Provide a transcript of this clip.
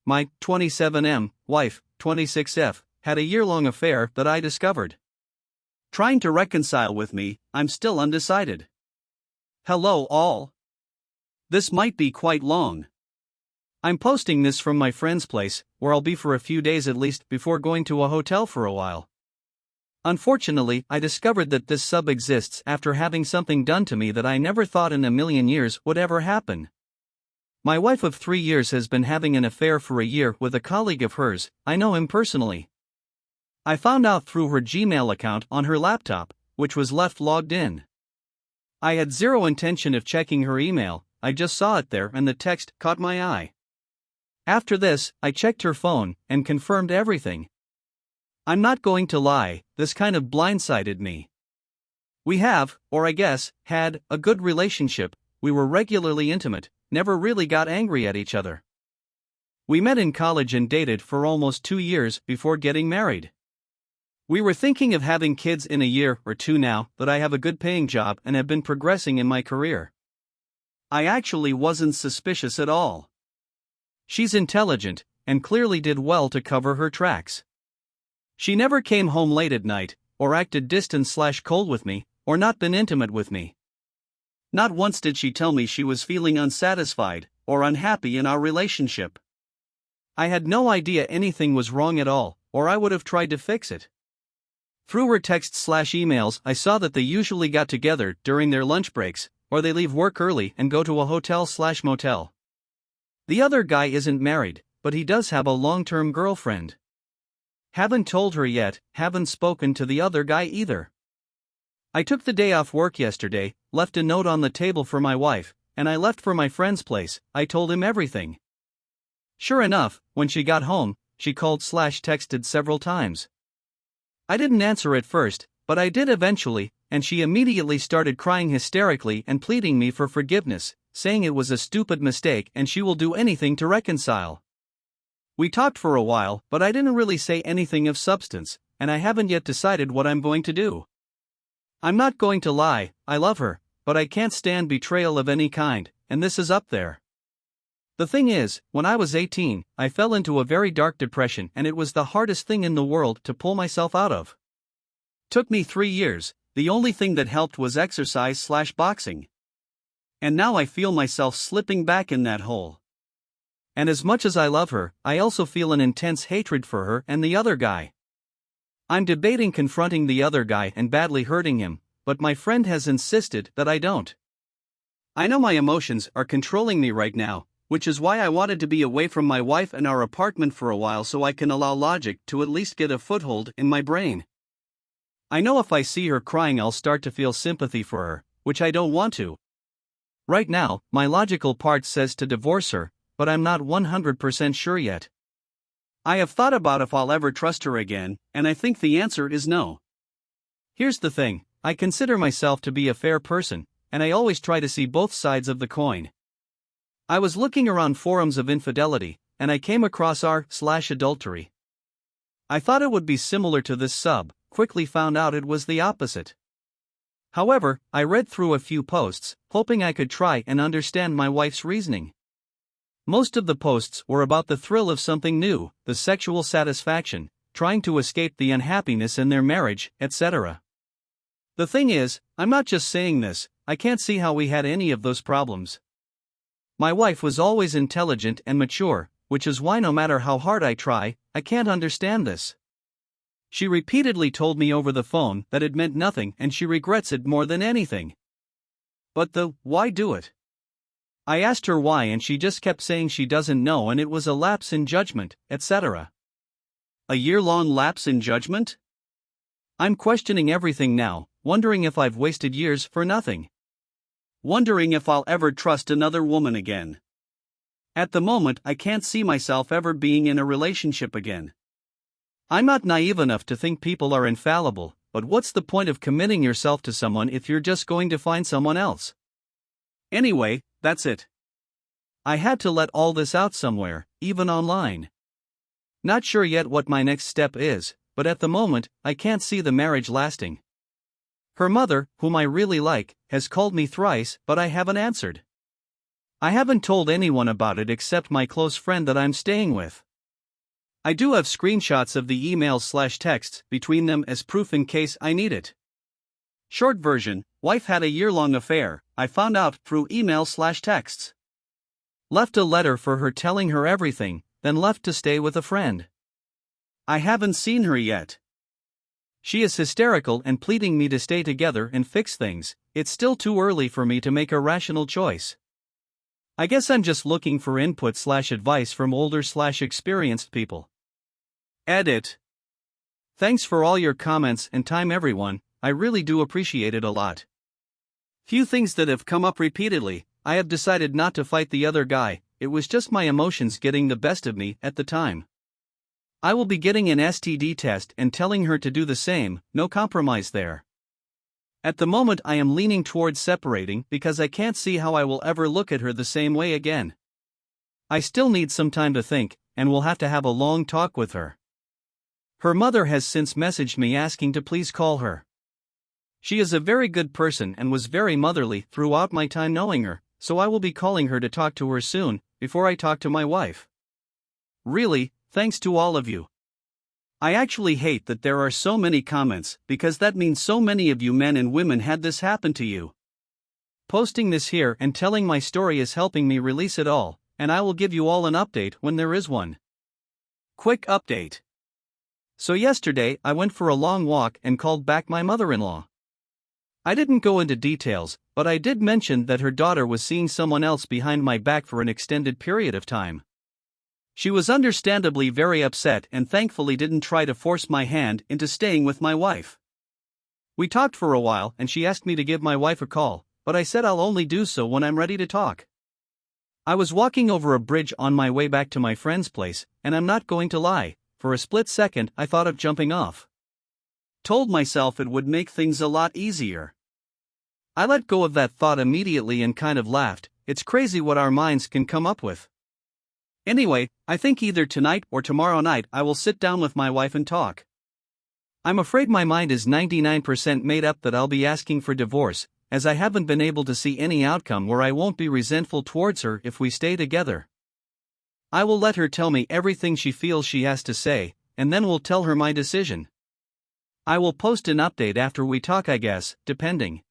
My 27M wife, 26F, had a year-long affair that I discovered. Trying to reconcile with me, I'm still undecided. Hello all. This might be quite long. I'm posting this from my friend's place, where I'll be for a few days at least before going to a hotel for a while. Unfortunately, I discovered that this sub exists after having something done to me that I never thought in a million years would ever happen. My wife of 3 years has been having an affair for a year with a colleague of hers. I know him personally. I found out through her Gmail account on her laptop, which was left logged in. I had zero intention of checking her email, I just saw it there and the text caught my eye. After this, I checked her phone and confirmed everything. I'm not going to lie, this kind of blindsided me. We have, or I guess, had, a good relationship. We were regularly intimate, never really got angry at each other. We met in college and dated for almost 2 years before getting married. We were thinking of having kids in a year or two now that I have a good paying job and have been progressing in my career. I actually wasn't suspicious at all. She's intelligent, and clearly did well to cover her tracks. She never came home late at night, or acted distant/cold with me, or not been intimate with me. Not once did she tell me she was feeling unsatisfied, or unhappy in our relationship. I had no idea anything was wrong at all, or I would have tried to fix it. Through her texts/emails, I saw that they usually got together during their lunch breaks, or they leave work early and go to a hotel/motel. The other guy isn't married, but he does have a long-term girlfriend. Haven't told her yet, haven't spoken to the other guy either. I took the day off work yesterday, left a note on the table for my wife, and I left for my friend's place. I told him everything. Sure enough, when she got home, she called/texted several times. I didn't answer at first, but I did eventually, and she immediately started crying hysterically and pleading me for forgiveness, saying it was a stupid mistake and she will do anything to reconcile. We talked for a while, but I didn't really say anything of substance, and I haven't yet decided what I'm going to do. I'm not going to lie, I love her, but I can't stand betrayal of any kind, and this is up there. The thing is, when I was 18, I fell into a very dark depression and it was the hardest thing in the world to pull myself out of. Took me 3 years, the only thing that helped was exercise/boxing. And now I feel myself slipping back in that hole. And as much as I love her, I also feel an intense hatred for her and the other guy. I'm debating confronting the other guy and badly hurting him, but my friend has insisted that I don't. I know my emotions are controlling me right now, which is why I wanted to be away from my wife and our apartment for a while so I can allow logic to at least get a foothold in my brain. I know if I see her crying I'll start to feel sympathy for her, which I don't want to. Right now, my logical part says to divorce her, but I'm not 100% sure yet. I have thought about if I'll ever trust her again, and I think the answer is no. Here's the thing, I consider myself to be a fair person, and I always try to see both sides of the coin. I was looking around forums of infidelity, and I came across r/adultery. I thought it would be similar to this sub, quickly found out it was the opposite. However, I read through a few posts, hoping I could try and understand my wife's reasoning. Most of the posts were about the thrill of something new, the sexual satisfaction, trying to escape the unhappiness in their marriage, etc. The thing is, I'm not just saying this, I can't see how we had any of those problems. My wife was always intelligent and mature, which is why no matter how hard I try, I can't understand this. She repeatedly told me over the phone that it meant nothing and she regrets it more than anything. But why do it? I asked her why and she just kept saying she doesn't know and it was a lapse in judgment, etc. A year-long lapse in judgment? I'm questioning everything now, wondering if I've wasted years for nothing. Wondering if I'll ever trust another woman again. At the moment, I can't see myself ever being in a relationship again. I'm not naive enough to think people are infallible, but what's the point of committing yourself to someone if you're just going to find someone else? Anyway, that's it. I had to let all this out somewhere, even online. Not sure yet what my next step is, but at the moment, I can't see the marriage lasting. Her mother, whom I really like, has called me thrice, but I haven't answered. I haven't told anyone about it except my close friend that I'm staying with. I do have screenshots of the emails/texts between them as proof in case I need it. Short version, wife had a year-long affair, I found out through emails/texts. Left a letter for her telling her everything, then left to stay with a friend. I haven't seen her yet. She is hysterical and pleading me to stay together and fix things. It's still too early for me to make a rational choice. I guess I'm just looking for input/advice from older/experienced people. Edit. Thanks for all your comments and time, everyone. I really do appreciate it a lot. Few things that have come up repeatedly. I have decided not to fight the other guy, it was just my emotions getting the best of me at the time. I will be getting an STD test and telling her to do the same, no compromise there. At the moment I am leaning towards separating because I can't see how I will ever look at her the same way again. I still need some time to think, and will have to have a long talk with her. Her mother has since messaged me asking to please call her. She is a very good person and was very motherly throughout my time knowing her, so I will be calling her to talk to her soon, before I talk to my wife. Really, thanks to all of you. I actually hate that there are so many comments, because that means so many of you men and women had this happen to you. Posting this here and telling my story is helping me release it all, and I will give you all an update when there is one. Quick update. So yesterday I went for a long walk and called back my mother-in-law. I didn't go into details, but I did mention that her daughter was seeing someone else behind my back for an extended period of time. She was understandably very upset and thankfully didn't try to force my hand into staying with my wife. We talked for a while and she asked me to give my wife a call, but I said I'll only do so when I'm ready to talk. I was walking over a bridge on my way back to my friend's place, and I'm not going to lie, for a split second I thought of jumping off. Told myself it would make things a lot easier. I let go of that thought immediately and kind of laughed. It's crazy what our minds can come up with. Anyway, I think either tonight or tomorrow night I will sit down with my wife and talk. I'm afraid my mind is 99% made up that I'll be asking for divorce, as I haven't been able to see any outcome where I won't be resentful towards her if we stay together. I will let her tell me everything she feels she has to say, and then will tell her my decision. I will post an update after we talk, I guess, depending.